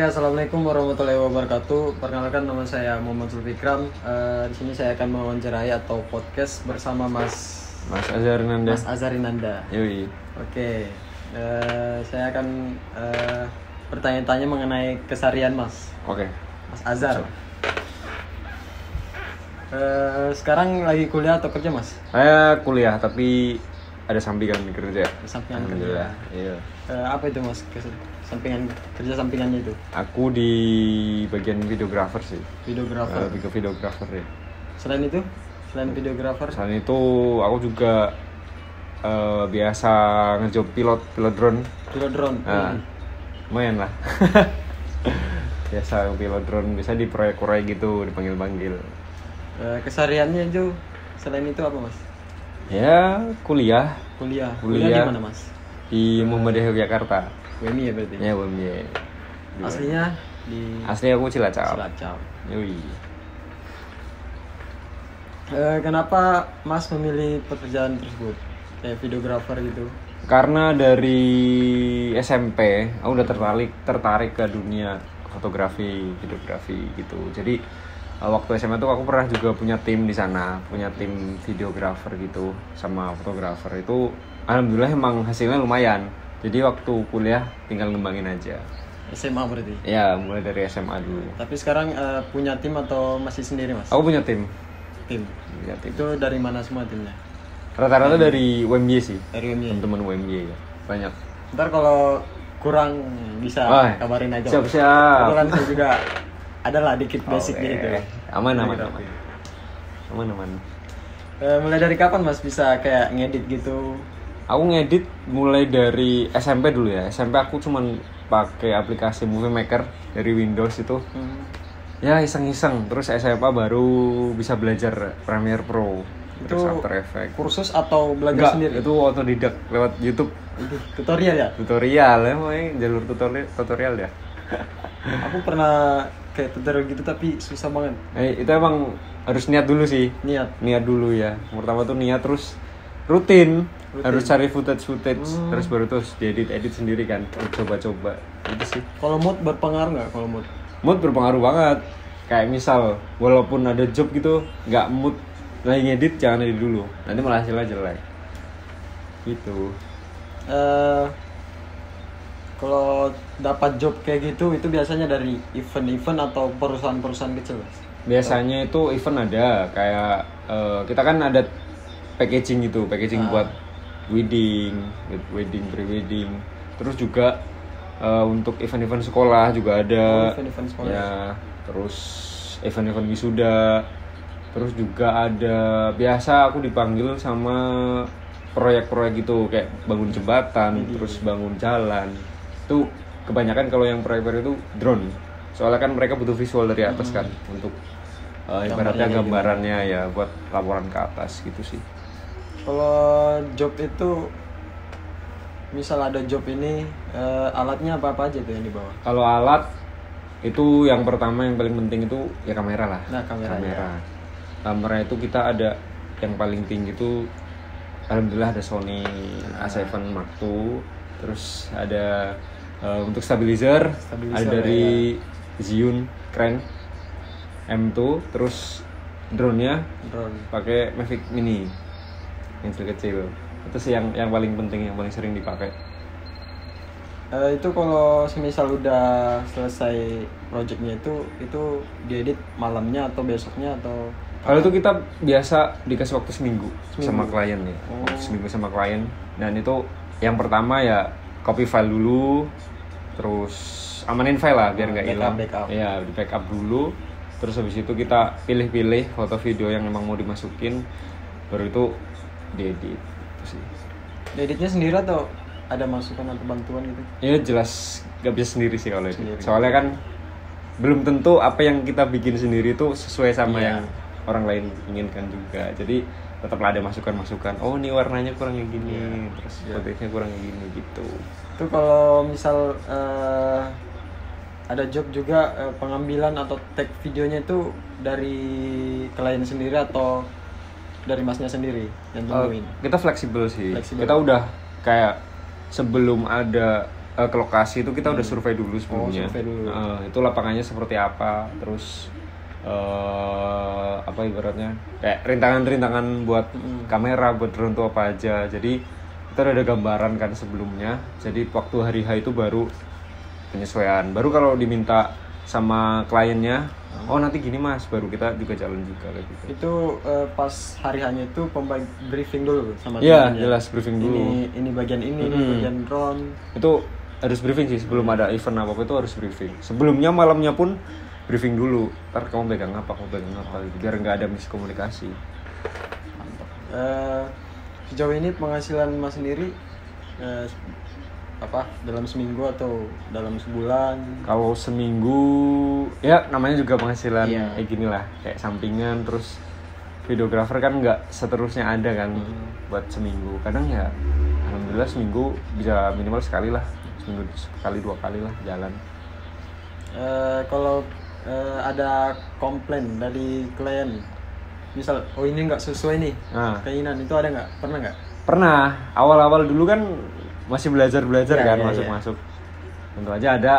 Assalamualaikum warahmatullahi wabarakatuh. Perkenalkan, nama saya Muhammad Zulfikram. Di sini saya akan mewawancarai atau podcast bersama Mas Azarinanda. Yoi. Oke, saya akan bertanya-tanya mengenai keseharian Mas. Oke. Mas Azhar. Sekarang lagi kuliah atau kerja Mas? Saya kuliah tapi ada sampingan kerja. Sampingan kerja. Iya. Apa itu Mas? Sampingannya itu? Aku di bagian videographer sih. Videographer. Videographer ya. Selain itu? Selain videographer? Selain itu aku juga biasa ngejob pilot drone. Pilot drone. Lumayan lah. Biasa pilot drone, bisa di proyek-proyek gitu, dipanggil-panggil. Kesehariannya itu selain itu apa Mas? Ya, kuliah Kuliah di mana Mas? di Muhammadiyah Yogyakarta. WMI ya berarti? Ya, UMY. Aslinya Asli aku Cilacap. Yoi. Kenapa Mas memilih pekerjaan tersebut? Kayak videographer gitu? Karena dari SMP aku udah tertarik ke dunia fotografi, videografi gitu. Jadi waktu SMA tuh aku pernah juga punya tim di sana, punya tim videographer gitu sama fotografer. Itu alhamdulillah emang hasilnya lumayan. Jadi waktu kuliah tinggal ngembangin aja. SMA berarti? Ya, mulai dari SMA dulu. Tapi sekarang punya tim atau masih sendiri Mas? Aku punya tim. Tim? Punya tim. Itu dari mana semua timnya? Rata-rata dari UMY sih. Dari UMY? Teman-teman UMY ya, banyak. Ntar kalau kurang bisa kabarin aja. Siap-siap. Kebetulan saya juga adalah dikit basicnya itu. Aman. Mulai dari kapan Mas bisa kayak ngedit gitu? Aku ngedit mulai dari SMP dulu ya. SMP aku cuman pakai aplikasi Movie Maker dari Windows itu. Ya iseng-iseng. Terus SMA baru bisa belajar Premiere Pro. Itu After Effects. Kursus atau belajar sendiri? Itu otodidak lewat YouTube. Tutorial ya? Tutorial ya, jalur tutorial ya. Aku pernah kayak tutorial gitu tapi susah banget. Itu emang harus niat dulu sih. Niat dulu ya. Pertama tuh niat, terus rutin. Harus cari footage terus baru terus diedit sendiri kan. Coba-coba. Itu sih. Kalau mood berpengaruh nggak? Kalau mood berpengaruh banget. Kayak misal walaupun ada job gitu nggak mood lagi ngedit, jangan edit dulu. Nanti malah hasilnya jelek. Gitu. Kalau dapat job kayak gitu itu biasanya dari event-event atau perusahaan-perusahaan kecil Mas? Biasanya itu event ada, kayak kita kan ada packaging gitu, buat wedding, pre-wedding. Terus juga untuk event-event sekolah juga ada. Event-event sekolah. Ya, terus event-event wisuda. Terus juga ada, biasa aku dipanggil sama proyek-proyek gitu, kayak bangun jembatan, terus bangun jalan. Itu kebanyakan kalau yang proyek-proyek itu drone. Soalnya kan mereka butuh visual dari atas kan, untuk ibaratnya gambarannya ya buat laporan ke atas gitu sih. Kalau job itu, misal ada job ini, alatnya apa aja tuh yang dibawa? Kalau alat itu yang pertama yang paling penting itu ya kamera lah. Nah, kamera. Ya. Kamera itu kita ada yang paling tinggi itu alhamdulillah ada Sony A7 Mark II. Terus ada untuk stabilizer ada dari Zhiyun Crane M2. Terus drone pakai Mavic Mini yang kecil. Itu sih yang paling penting, yang paling sering dipakai. Itu kalau semisal udah selesai projectnya itu diedit malamnya atau besoknya atau? Kalau itu kita biasa dikasih waktu seminggu sama klien ya. Seminggu sama klien. Dan itu yang pertama ya copy file dulu, terus amanin file lah biar nggak hilang. Ya, di backup dulu. Terus habis itu kita pilih-pilih foto video yang memang mau dimasukin, baru itu diedit. Itu sih. Dieditnya sendiri atau ada masukan atau bantuan gitu? Ya jelas nggak bisa sendiri sih kalau itu. Soalnya kan belum tentu apa yang kita bikin sendiri itu sesuai sama yang orang lain inginkan juga. Jadi tetaplah ada masukan-masukan. Oh, ini warnanya kurang kayak gini, terus fotonya kurang kayak gini gitu. Itu kalau misal ada job juga pengambilan atau tag videonya itu dari klien sendiri atau dari masnya sendiri yang tentuin? Kita fleksibel sih. Kita udah kayak sebelum ada ke lokasi itu kita udah survei dulu sebelumnya. survei dulu. Itu lapangannya seperti apa, terus apa ibaratnya kayak rintangan-rintangan buat kamera, buat drone tuh apa aja. Jadi kita udah ada gambaran kan sebelumnya. Jadi waktu hari H itu baru penyesuaian. Baru kalau diminta sama kliennya, oh nanti gini mas, baru kita juga jalan juga kayak gitu. Itu pas hari hanya itu briefing dulu sama Iya, temannya. jelas briefing dulu. Ini bagian ini bagian drone. Itu harus briefing sih sebelum ada event apa itu harus briefing. Sebelumnya malamnya pun briefing dulu. Ntar kamu pegang apa gitu. Biar nggak ada miskomunikasi. Sejauh ini penghasilan mas sendiri dalam seminggu atau dalam sebulan? Kalau seminggu ya namanya juga penghasilan kayak gini lah, kayak sampingan. Terus videografer kan nggak seterusnya ada kan buat seminggu. Kadang ya alhamdulillah seminggu bisa minimal sekali lah, seminggu sekali 2 kali lah jalan. Kalau ada komplain dari klien, misal ini nggak sesuai nih keinginan, itu ada nggak? Pernah nggak? Pernah. Awal-awal dulu kan masih belajar kan, masuk. Tentu aja ada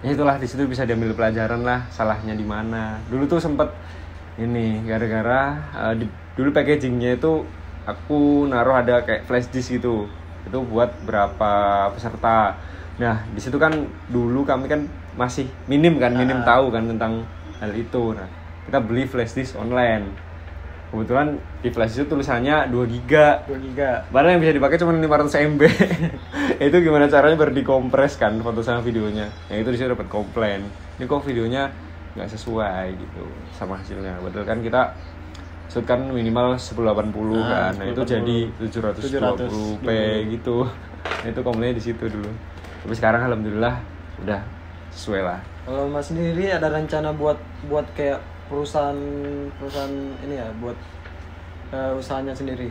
ya itulah, di situ bisa diambil pelajaran lah salahnya di mana. Dulu tuh sempet ini gara-gara dulu packagingnya itu aku naruh ada kayak flash disk gitu. Itu buat berapa peserta. Nah, di situ kan dulu kami kan masih minim tahu kan tentang hal itu. Nah, kita beli flash disk online. Kebetulan di flash itu tulisannya 2 GB. Padahal yang bisa dipakai cuma 500 MB. Itu gimana caranya baru dikompres kan foto sama videonya. Yang itu disitu dapat komplain. Ini kok videonya nggak sesuai gitu sama hasilnya. Padahal kan kita shoot kan minimal 1080 kan. Nah, itu jadi 720p gitu. Nah, itu komplainnya di situ dulu. Tapi sekarang alhamdulillah udah sesuai lah. Kalau mas sendiri ada rencana buat kayak perusahaan ini ya, buat usahanya sendiri?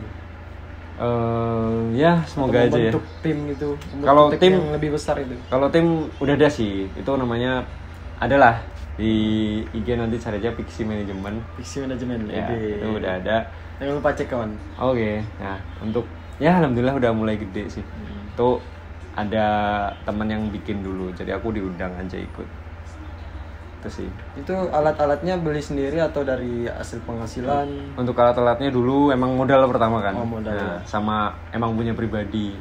Ya semoga aja ya. Untuk tim gitu. Kalau tim yang lebih besar itu. Kalau tim udah ada sih. Itu namanya adalah di IG nanti cari aja Pixie Management. Ya, itu udah ada. Jangan lupa cek kawan. Oke. Nah, untuk ya alhamdulillah udah mulai gede sih. Itu ada teman yang bikin dulu. Jadi aku diundang aja ikut. Itu sih. Itu alat-alatnya beli sendiri atau dari hasil penghasilan? Untuk alat-alatnya dulu emang modal pertama kan. Modal. Nah, sama emang punya pribadi.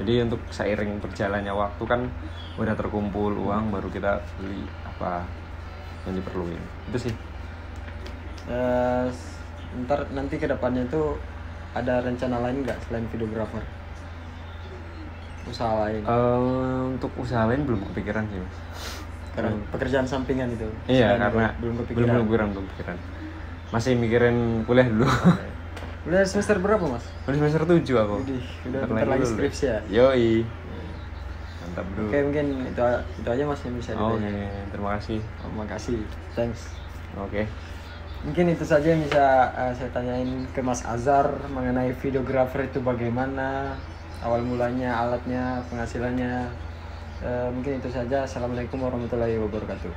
Jadi untuk seiring berjalannya waktu kan udah terkumpul uang, baru kita beli apa yang diperluin. Itu sih. Ntar nanti ke depannya itu ada rencana lain nggak selain videographer? Usaha lain? Untuk usaha lain belum kepikiran sih mas. Karena pekerjaan sampingan itu. Iya, karena belum kepikiran. Masih mikirin kuliah dulu. Udah semester berapa mas? Udah semester 7 aku. Udah bentar lagi skripsi ya? Yoi. Mantap bro. Oke, mungkin itu aja mas yang bisa ditanya. Oke, terima kasih. Terima kasih, thanks. Oke. Mungkin itu saja yang bisa saya tanyain ke Mas Azhar mengenai videographer itu bagaimana, awal mulanya, alatnya, penghasilannya. Mungkin itu saja. Assalamualaikum warahmatullahi wabarakatuh.